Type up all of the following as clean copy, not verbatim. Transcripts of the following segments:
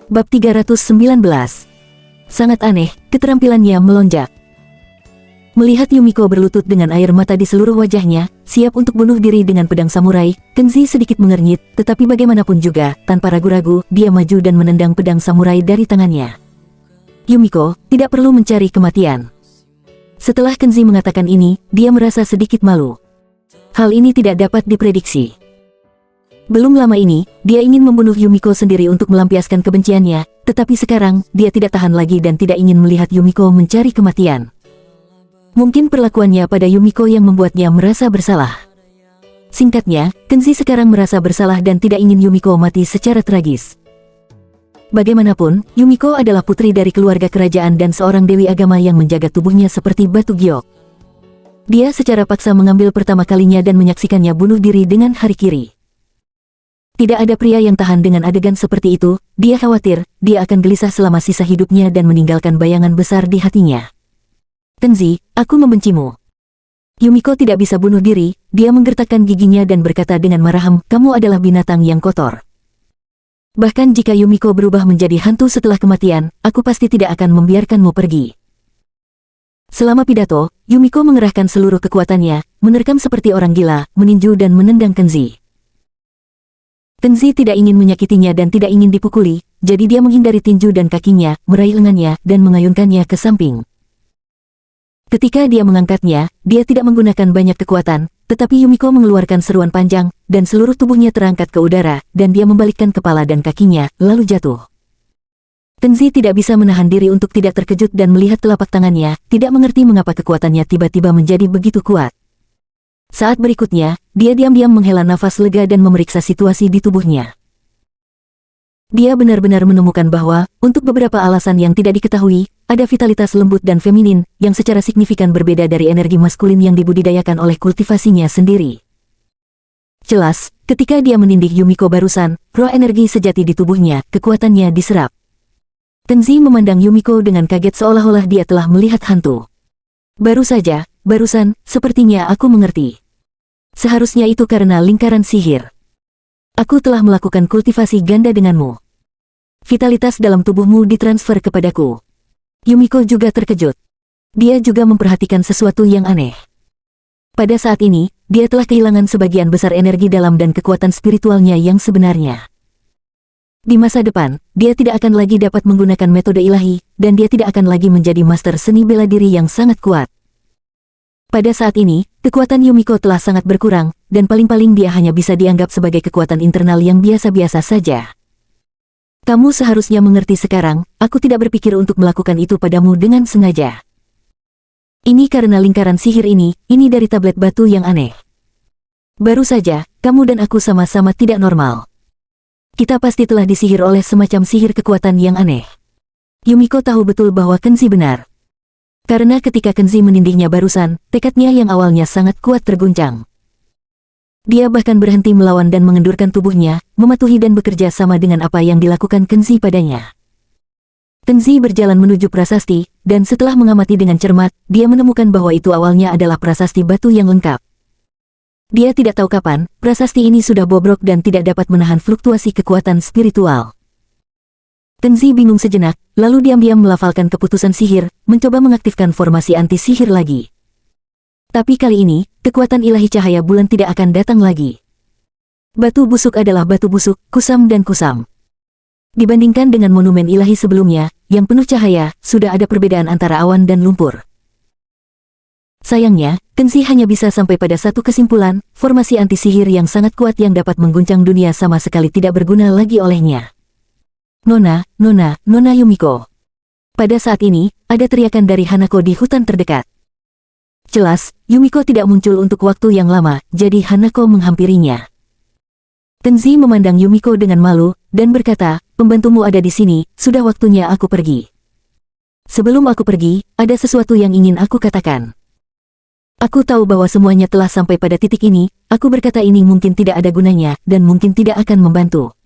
Bab 319. Sangat aneh, keterampilannya melonjak. Melihat Yumiko berlutut dengan air mata di seluruh wajahnya, siap untuk bunuh diri dengan pedang samurai, Kenzi sedikit mengernyit, tetapi bagaimanapun juga, tanpa ragu-ragu, dia maju dan menendang pedang samurai dari tangannya. Yumiko, tidak perlu mencari kematian. Setelah Kenzi mengatakan ini, dia merasa sedikit malu. Hal ini tidak dapat diprediksi. Belum lama ini, dia ingin membunuh Yumiko sendiri untuk melampiaskan kebenciannya, tetapi sekarang, dia tidak tahan lagi dan tidak ingin melihat Yumiko mencari kematian. Mungkin perlakuannya pada Yumiko yang membuatnya merasa bersalah. Singkatnya, Kenzi sekarang merasa bersalah dan tidak ingin Yumiko mati secara tragis. Bagaimanapun, Yumiko adalah putri dari keluarga kerajaan dan seorang dewi agama yang menjaga tubuhnya seperti batu giok. Dia secara paksa mengambil pertama kalinya dan menyaksikannya bunuh diri dengan harikiri. Tidak ada pria yang tahan dengan adegan seperti itu, dia khawatir, dia akan gelisah selama sisa hidupnya dan meninggalkan bayangan besar di hatinya. Kenzi, aku membencimu. Yumiko tidak bisa bunuh diri, dia menggertakkan giginya dan berkata dengan maraham, kamu adalah binatang yang kotor. Bahkan jika Yumiko berubah menjadi hantu setelah kematian, aku pasti tidak akan membiarkanmu pergi. Selama pidato, Yumiko mengerahkan seluruh kekuatannya, menerkam seperti orang gila, meninju dan menendang Kenzi. Kenzi tidak ingin menyakitinya dan tidak ingin dipukuli, jadi dia menghindari tinju dan kakinya, meraih lengannya, dan mengayunkannya ke samping. Ketika dia mengangkatnya, dia tidak menggunakan banyak kekuatan, tetapi Yumiko mengeluarkan seruan panjang, dan seluruh tubuhnya terangkat ke udara, dan dia membalikkan kepala dan kakinya, lalu jatuh. Kenzi tidak bisa menahan diri untuk tidak terkejut dan melihat telapak tangannya, tidak mengerti mengapa kekuatannya tiba-tiba menjadi begitu kuat. Saat berikutnya, dia diam-diam menghela nafas lega dan memeriksa situasi di tubuhnya. Dia benar-benar menemukan bahwa, untuk beberapa alasan yang tidak diketahui, ada vitalitas lembut dan feminin, yang secara signifikan berbeda dari energi maskulin yang dibudidayakan oleh kultivasinya sendiri. Jelas, ketika dia menindih Yumiko barusan, roh energi sejati di tubuhnya, kekuatannya diserap. Kenzi memandang Yumiko dengan kaget seolah-olah dia telah melihat hantu. Barusan, sepertinya aku mengerti. Seharusnya itu karena lingkaran sihir. Aku telah melakukan kultivasi ganda denganmu. Vitalitas dalam tubuhmu ditransfer kepadaku. Yumiko juga terkejut. Dia juga memperhatikan sesuatu yang aneh. Pada saat ini, dia telah kehilangan sebagian besar energi dalam dan kekuatan spiritualnya yang sebenarnya. Di masa depan, dia tidak akan lagi dapat menggunakan metode ilahi, dan dia tidak akan lagi menjadi master seni bela diri yang sangat kuat. Pada saat ini, kekuatan Yumiko telah sangat berkurang, dan paling-paling dia hanya bisa dianggap sebagai kekuatan internal yang biasa-biasa saja. Kamu seharusnya mengerti sekarang, aku tidak berpikir untuk melakukan itu padamu dengan sengaja. Ini karena lingkaran sihir ini dari tablet batu yang aneh. Baru saja, kamu dan aku sama-sama tidak normal. Kita pasti telah disihir oleh semacam sihir kekuatan yang aneh. Yumiko tahu betul bahwa Kenzi benar. Karena ketika Kenzi menindihnya barusan, tekadnya yang awalnya sangat kuat terguncang. Dia bahkan berhenti melawan dan mengendurkan tubuhnya, mematuhi dan bekerja sama dengan apa yang dilakukan Kenzi padanya. Kenzi berjalan menuju prasasti, dan setelah mengamati dengan cermat, dia menemukan bahwa itu awalnya adalah prasasti batu yang lengkap. Dia tidak tahu kapan, prasasti ini sudah bobrok dan tidak dapat menahan fluktuasi kekuatan spiritual. Kenzi bingung sejenak, lalu diam-diam melafalkan keputusan sihir, mencoba mengaktifkan formasi anti-sihir lagi. Tapi kali ini, kekuatan ilahi cahaya bulan tidak akan datang lagi. Batu busuk adalah batu busuk, kusam dan kusam. Dibandingkan dengan monumen ilahi sebelumnya, yang penuh cahaya, sudah ada perbedaan antara awan dan lumpur. Sayangnya, Kenzi hanya bisa sampai pada satu kesimpulan, formasi anti-sihir yang sangat kuat yang dapat mengguncang dunia sama sekali tidak berguna lagi olehnya. Nona Yumiko. Pada saat ini, ada teriakan dari Hanako di hutan terdekat. Jelas, Yumiko tidak muncul untuk waktu yang lama, jadi Hanako menghampirinya. Kenzi memandang Yumiko dengan malu, dan berkata, pembantumu ada di sini, sudah waktunya aku pergi. Sebelum aku pergi, ada sesuatu yang ingin aku katakan. Aku tahu bahwa semuanya telah sampai pada titik ini, aku berkata ini mungkin tidak ada gunanya, dan mungkin tidak akan membantu.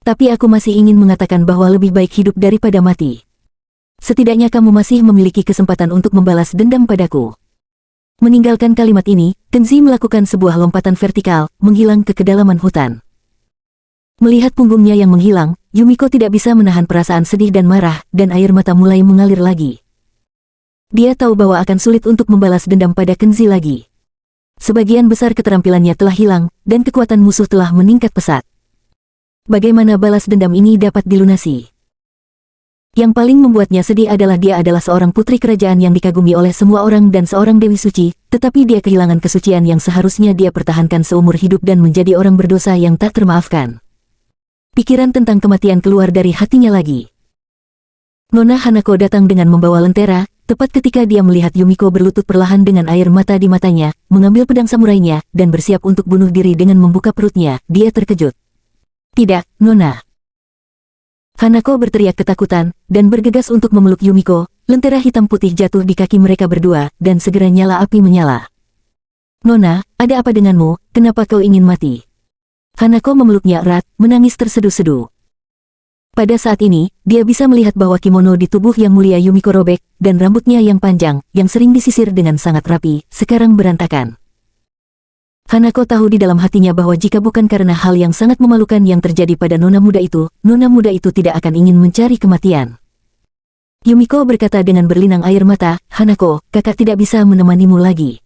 Tapi aku masih ingin mengatakan bahwa lebih baik hidup daripada mati. setidaknya kamu masih memiliki kesempatan untuk membalas dendam padaku. Meninggalkan kalimat ini, Kenzi melakukan sebuah lompatan vertikal, menghilang ke kedalaman hutan. Melihat punggungnya yang menghilang, Yumiko tidak bisa menahan perasaan sedih dan marah, dan air mata mulai mengalir lagi. Dia tahu bahwa akan sulit untuk membalas dendam pada Kenzi lagi. Sebagian besar keterampilannya telah hilang, dan kekuatan musuh telah meningkat pesat. Bagaimana balas dendam ini dapat dilunasi? Yang paling membuatnya sedih adalah dia adalah seorang putri kerajaan yang dikagumi oleh semua orang dan seorang dewi suci, tetapi dia kehilangan kesucian yang seharusnya dia pertahankan seumur hidup dan menjadi orang berdosa yang tak termaafkan. Pikiran tentang kematian keluar dari hatinya lagi. Nona Hanako datang dengan membawa lentera, tepat ketika dia melihat Yumiko berlutut perlahan dengan air mata di matanya, mengambil pedang samurainya, dan bersiap untuk bunuh diri dengan membuka perutnya. Dia terkejut. "Tidak, Nona." Hanako berteriak ketakutan, dan bergegas untuk memeluk Yumiko. Lentera hitam putih jatuh di kaki mereka berdua, dan segera nyala api menyala. "Nona, ada apa denganmu, kenapa kau ingin mati?" Hanako memeluknya erat, menangis terseduh-seduh. Pada saat ini, dia bisa melihat bahwa kimono di tubuh yang mulia Yumiko robek, dan rambutnya yang panjang, yang sering disisir dengan sangat rapi, sekarang berantakan. Hanako tahu di dalam hatinya bahwa jika bukan karena hal yang sangat memalukan yang terjadi pada nona muda itu tidak akan ingin mencari kematian. Yumiko berkata dengan berlinang air mata, "Hanako, kakak tidak bisa menemanimu lagi.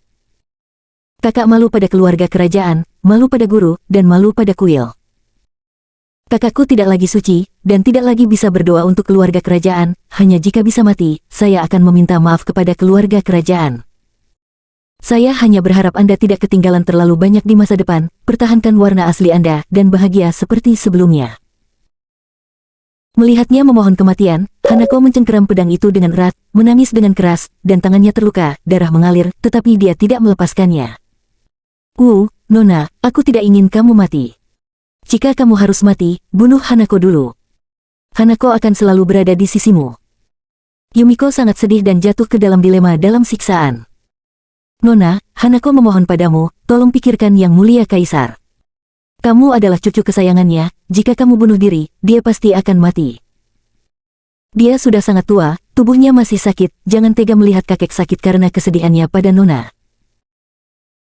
Kakak malu pada keluarga kerajaan, malu pada guru, dan malu pada kuil. Kakakku tidak lagi suci, dan tidak lagi bisa berdoa untuk keluarga kerajaan, hanya jika bisa mati, saya akan meminta maaf kepada keluarga kerajaan. Saya hanya berharap Anda tidak ketinggalan terlalu banyak di masa depan, pertahankan warna asli Anda, dan bahagia seperti sebelumnya." Melihatnya memohon kematian, Hanako mencengkeram pedang itu dengan erat, menangis dengan keras, dan tangannya terluka, darah mengalir, tetapi dia tidak melepaskannya. Nona, aku tidak ingin kamu mati. Jika kamu harus mati, bunuh Hanako dulu. Hanako akan selalu berada di sisimu." Yumiko sangat sedih dan jatuh ke dalam dilema dalam siksaan. "Nona, Hanako memohon padamu, tolong pikirkan yang mulia Kaisar. Kamu adalah cucu kesayangannya, jika kamu bunuh diri, dia pasti akan mati. Dia sudah sangat tua, tubuhnya masih sakit, jangan tega melihat kakek sakit karena kesedihannya pada Nona."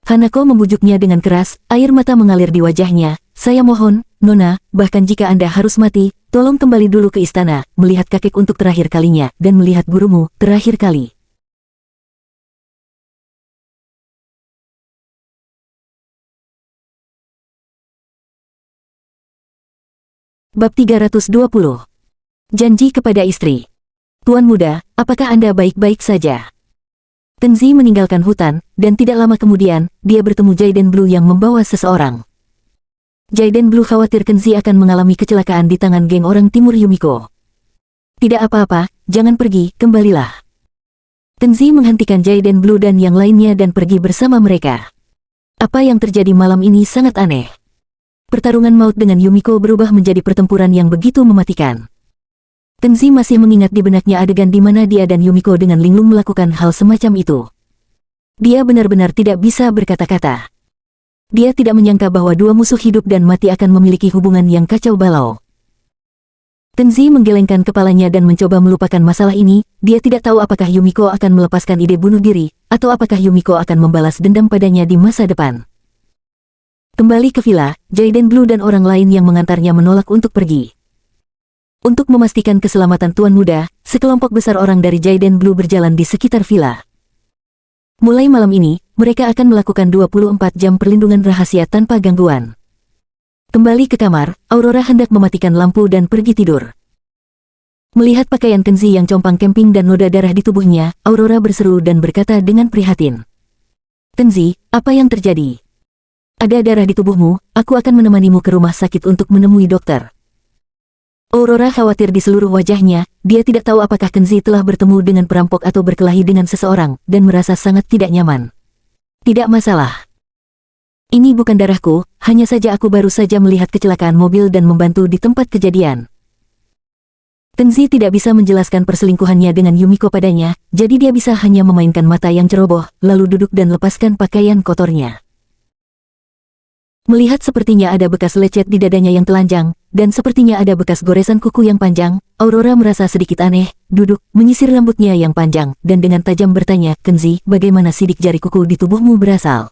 Hanako membujuknya dengan keras, air mata mengalir di wajahnya. "Saya mohon, Nona, bahkan jika Anda harus mati, tolong kembali dulu ke istana, melihat kakek untuk terakhir kalinya, dan melihat gurumu, terakhir kali." Bab 320. Janji kepada istri. "Tuan muda, apakah Anda baik-baik saja?" Kenzi meninggalkan hutan, dan tidak lama kemudian, dia bertemu Jaiden Blue yang membawa seseorang. Jaiden Blue khawatir Kenzi akan mengalami kecelakaan di tangan geng orang timur Yumiko. "Tidak apa-apa, jangan pergi, kembalilah." Kenzi menghentikan Jaiden Blue dan yang lainnya dan pergi bersama mereka. Apa yang terjadi malam ini sangat aneh. Pertarungan maut dengan Yumiko berubah menjadi pertempuran yang begitu mematikan. Kenzi masih mengingat di benaknya adegan di mana dia dan Yumiko dengan linglung melakukan hal semacam itu. Dia benar-benar tidak bisa berkata-kata. Dia tidak menyangka bahwa dua musuh hidup dan mati akan memiliki hubungan yang kacau balau. Kenzi menggelengkan kepalanya dan mencoba melupakan masalah ini. Dia tidak tahu apakah Yumiko akan melepaskan ide bunuh diri, atau apakah Yumiko akan membalas dendam padanya di masa depan. Kembali ke villa, Jaiden Blue dan orang lain yang mengantarnya menolak untuk pergi. Untuk memastikan keselamatan Tuan Muda, sekelompok besar orang dari Jaiden Blue berjalan di sekitar villa. Mulai malam ini, mereka akan melakukan 24 jam perlindungan rahasia tanpa gangguan. Kembali ke kamar, Aurora hendak mematikan lampu dan pergi tidur. Melihat pakaian Kenzi yang compang camping dan noda darah di tubuhnya, Aurora berseru dan berkata dengan prihatin. "Kenzi, apa yang terjadi? Ada darah di tubuhmu, aku akan menemanimu ke rumah sakit untuk menemui dokter." Aurora khawatir di seluruh wajahnya, dia tidak tahu apakah Kenzi telah bertemu dengan perampok atau berkelahi dengan seseorang, dan merasa sangat tidak nyaman. "Tidak masalah. Ini bukan darahku, hanya saja aku baru saja melihat kecelakaan mobil dan membantu di tempat kejadian." Kenzi tidak bisa menjelaskan perselingkuhannya dengan Yumiko padanya, jadi dia bisa hanya memainkan mata yang ceroboh, lalu duduk dan lepaskan pakaian kotornya. Melihat sepertinya ada bekas lecet di dadanya yang telanjang, dan sepertinya ada bekas goresan kuku yang panjang, Aurora merasa sedikit aneh, duduk, menyisir rambutnya yang panjang, dan dengan tajam bertanya, "Kenzi, bagaimana sidik jari kuku di tubuhmu berasal?"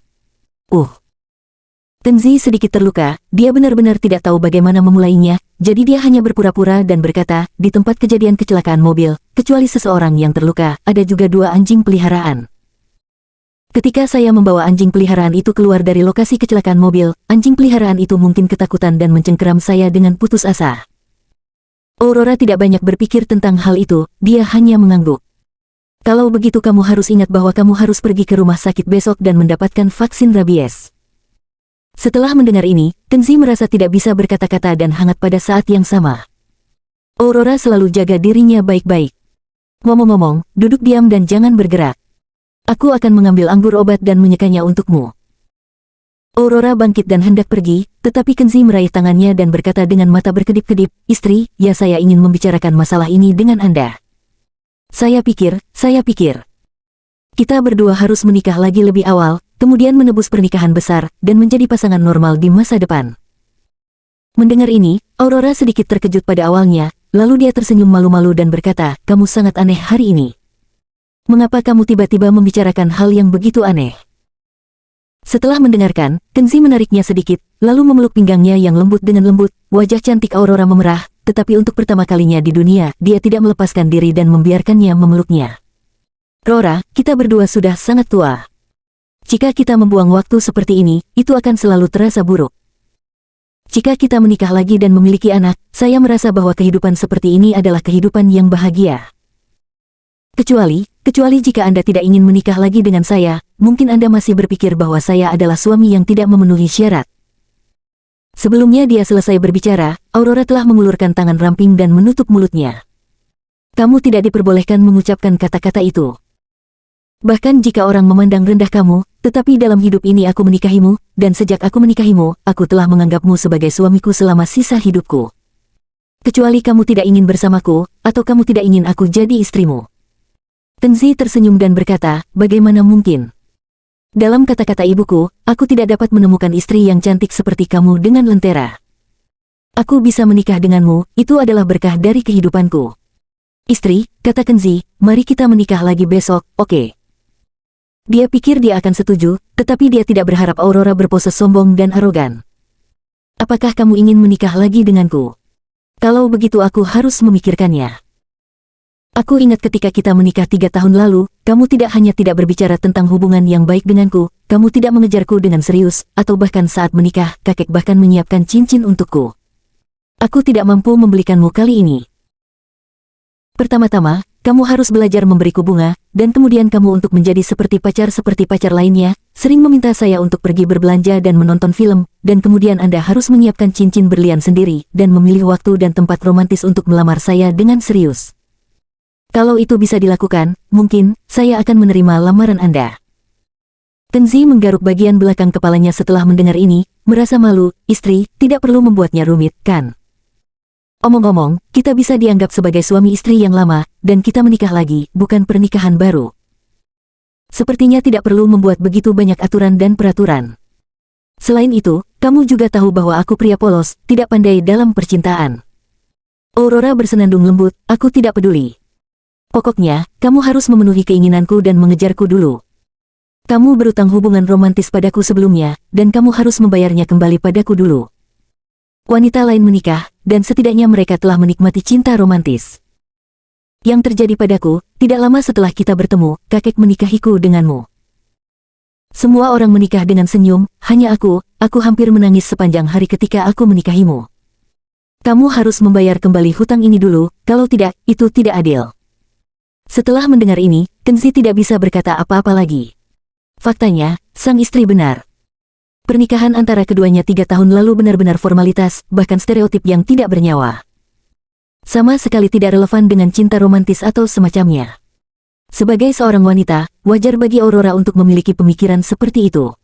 Kenzi sedikit terluka, dia benar-benar tidak tahu bagaimana memulainya, jadi dia hanya berpura-pura dan berkata, "Di tempat kejadian kecelakaan mobil, kecuali seseorang yang terluka, ada juga 2 anjing peliharaan. Ketika saya membawa anjing peliharaan itu keluar dari lokasi kecelakaan mobil, anjing peliharaan itu mungkin ketakutan dan mencengkeram saya dengan putus asa." Aurora tidak banyak berpikir tentang hal itu, dia hanya mengangguk. "Kalau begitu kamu harus ingat bahwa kamu harus pergi ke rumah sakit besok dan mendapatkan vaksin rabies." Setelah mendengar ini, Kenzi merasa tidak bisa berkata-kata dan hangat pada saat yang sama. Aurora selalu jaga dirinya baik-baik. "Ngomong-ngomong, duduk diam dan jangan bergerak. Aku akan mengambil anggur obat dan menyekanya untukmu." Aurora bangkit dan hendak pergi, tetapi Kenzi meraih tangannya dan berkata dengan mata berkedip-kedip, "Istri, ya saya ingin membicarakan masalah ini dengan Anda. Saya pikir, kita berdua harus menikah lagi lebih awal, kemudian menebus pernikahan besar, dan menjadi pasangan normal di masa depan." Mendengar ini, Aurora sedikit terkejut pada awalnya, lalu dia tersenyum malu-malu dan berkata, "Kamu sangat aneh hari ini. Mengapa kamu tiba-tiba membicarakan hal yang begitu aneh?" Setelah mendengarkan, Kenzi menariknya sedikit, lalu memeluk pinggangnya yang lembut dengan lembut. Wajah cantik Aurora memerah, tetapi untuk pertama kalinya di dunia, dia tidak melepaskan diri dan membiarkannya memeluknya. "Rora, kita berdua sudah sangat tua. Jika kita membuang waktu seperti ini, itu akan selalu terasa buruk. Jika kita menikah lagi dan memiliki anak, saya merasa bahwa kehidupan seperti ini adalah kehidupan yang bahagia. Kecuali jika Anda tidak ingin menikah lagi dengan saya, mungkin Anda masih berpikir bahwa saya adalah suami yang tidak memenuhi syarat." Sebelumnya dia selesai berbicara, Aurora telah mengulurkan tangan ramping dan menutup mulutnya. "Kamu tidak diperbolehkan mengucapkan kata-kata itu. Bahkan jika orang memandang rendah kamu, tetapi dalam hidup ini aku menikahimu, dan sejak aku menikahimu, aku telah menganggapmu sebagai suamiku selama sisa hidupku. Kecuali kamu tidak ingin bersamaku, atau kamu tidak ingin aku jadi istrimu." Kenzi tersenyum dan berkata, "Bagaimana mungkin? Dalam kata-kata ibuku, aku tidak dapat menemukan istri yang cantik seperti kamu dengan lentera. Aku bisa menikah denganmu, itu adalah berkah dari kehidupanku. Istri," kata Kenzi, "mari kita menikah lagi besok, oke?" Dia pikir dia akan setuju, tetapi dia tidak berharap Aurora berpose sombong dan arogan. "Apakah kamu ingin menikah lagi denganku? Kalau begitu aku harus memikirkannya. Aku ingat ketika kita menikah 3 tahun lalu, kamu tidak hanya tidak berbicara tentang hubungan yang baik denganku, kamu tidak mengejarku dengan serius, atau bahkan saat menikah, kakek bahkan menyiapkan cincin untukku. Aku tidak mampu membelikanmu kali ini. Pertama-tama, kamu harus belajar memberiku bunga, dan kemudian kamu untuk menjadi seperti pacar lainnya, sering meminta saya untuk pergi berbelanja dan menonton film, dan kemudian Anda harus menyiapkan cincin berlian sendiri, dan memilih waktu dan tempat romantis untuk melamar saya dengan serius. Kalau itu bisa dilakukan, mungkin saya akan menerima lamaran Anda." Kenzi menggaruk bagian belakang kepalanya setelah mendengar ini, merasa malu. "Istri, tidak perlu membuatnya rumit, kan? Omong-omong, kita bisa dianggap sebagai suami istri yang lama, dan kita menikah lagi, bukan pernikahan baru. Sepertinya tidak perlu membuat begitu banyak aturan dan peraturan. Selain itu, kamu juga tahu bahwa aku pria polos, tidak pandai dalam percintaan." Aurora bersenandung lembut, "Aku tidak peduli. Pokoknya, kamu harus memenuhi keinginanku dan mengejarku dulu. Kamu berutang hubungan romantis padaku sebelumnya, dan kamu harus membayarnya kembali padaku dulu." Wanita lain menikah, dan setidaknya mereka telah menikmati cinta romantis. "Yang terjadi padaku, tidak lama setelah kita bertemu, kakek menikahiku denganmu. Semua orang menikah dengan senyum, hanya aku hampir menangis sepanjang hari ketika aku menikahimu. Kamu harus membayar kembali hutang ini dulu, kalau tidak, itu tidak adil." Setelah mendengar ini, Kenzi tidak bisa berkata apa-apa lagi. Faktanya, sang istri benar. Pernikahan antara keduanya 3 tahun lalu benar-benar formalitas, bahkan stereotip yang tidak bernyawa. Sama sekali tidak relevan dengan cinta romantis atau semacamnya. Sebagai seorang wanita, wajar bagi Aurora untuk memiliki pemikiran seperti itu.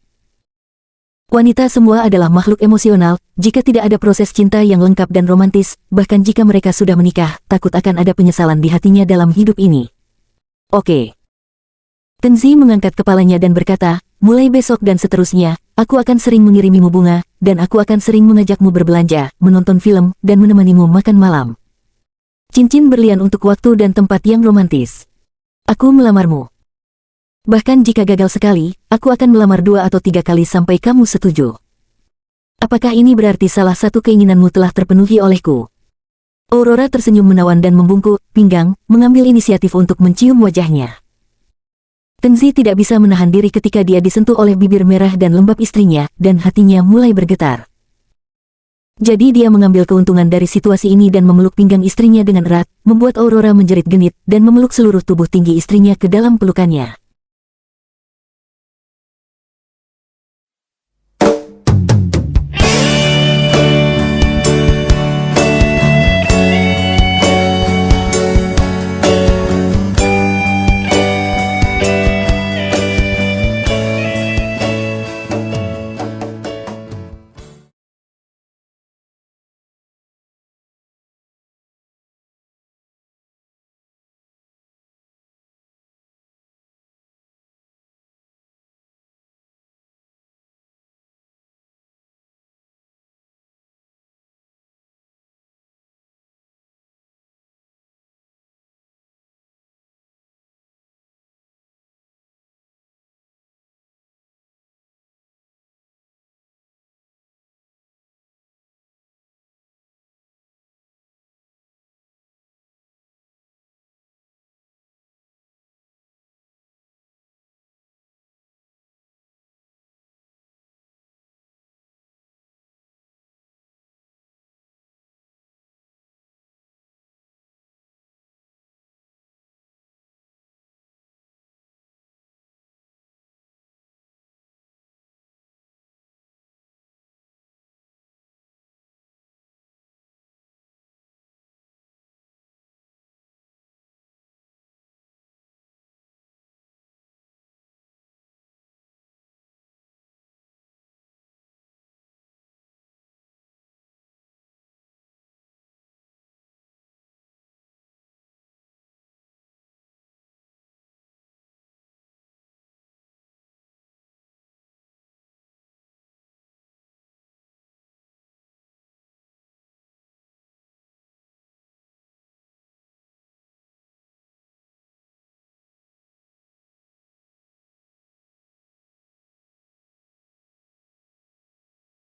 Wanita semua adalah makhluk emosional, jika tidak ada proses cinta yang lengkap dan romantis, bahkan jika mereka sudah menikah, takut akan ada penyesalan di hatinya dalam hidup ini. Oke. Kenzi mengangkat kepalanya dan berkata, mulai besok dan seterusnya, aku akan sering mengirimimu bunga, dan aku akan sering mengajakmu berbelanja, menonton film, dan menemanimu makan malam. Cincin berlian untuk waktu dan tempat yang romantis. Aku melamarmu. Bahkan jika gagal sekali, aku akan melamar 2 atau 3 kali sampai kamu setuju. Apakah ini berarti salah satu keinginanmu telah terpenuhi olehku? Aurora tersenyum menawan dan membungkuk pinggang, mengambil inisiatif untuk mencium wajahnya. Tengzi tidak bisa menahan diri ketika dia disentuh oleh bibir merah dan lembab istrinya, dan hatinya mulai bergetar. Jadi dia mengambil keuntungan dari situasi ini dan memeluk pinggang istrinya dengan erat, membuat Aurora menjerit genit, dan memeluk seluruh tubuh tinggi istrinya ke dalam pelukannya.